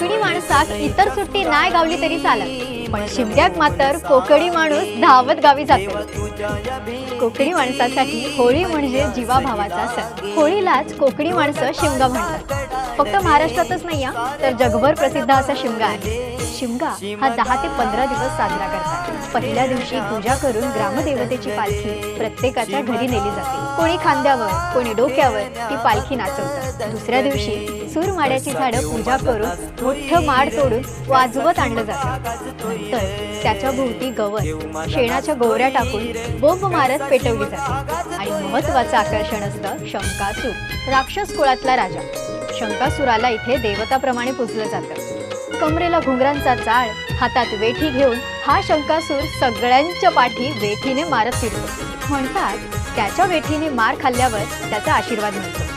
कोकणी माणसाक इतर सुट्टी नाही गावली तरी चालत, पण शिमग्याक मात्र कोकणी माणूस धावत गावी जातो। कोकणी माणसासाठी होळी म्हणजे जीवाभावाचा सण। होळीलाच कोकणी माणसं शिमगा म्हणतात। फक्त महाराष्ट्रातच नाही तर जगभर प्रसिद्ध असा शिमगा आहे। शिमगा हा 10 ते 15 दिवस साजरा करतात। पहिल्या दिवशी पूजा करून ग्रामदेवतेची पालखी प्रत्येकाच्या घरी नेली जाते। कोणी खांद्यावर, कोणी डोक्यावर ती पालखी नाचवतात। दुसऱ्या दिवशी सूरमाड्याची झाडं पूजा करून मोठं माड तोडून वाजवत आणलं जातं। नंतर त्याच्या भोवती गवत, शेणाच्या गोवऱ्या टाकून बोंब मारत पेटवली जाते। आणि महत्त्वाचं आकर्षण असतं शंकासूर, राक्षस कुळातला राजा। शंकासुराला इथे देवताप्रमाणे पूजलं जातं। कमरेला घुंगरांचा जाळ, हातात वेठी घेऊन हा शंकासूर सगळ्यांच्या पाठी वेठीने मारत फिरतो। म्हणतात त्याच्या वेठीने मार खाल्ल्यावर त्याचा आशीर्वाद मिळतो।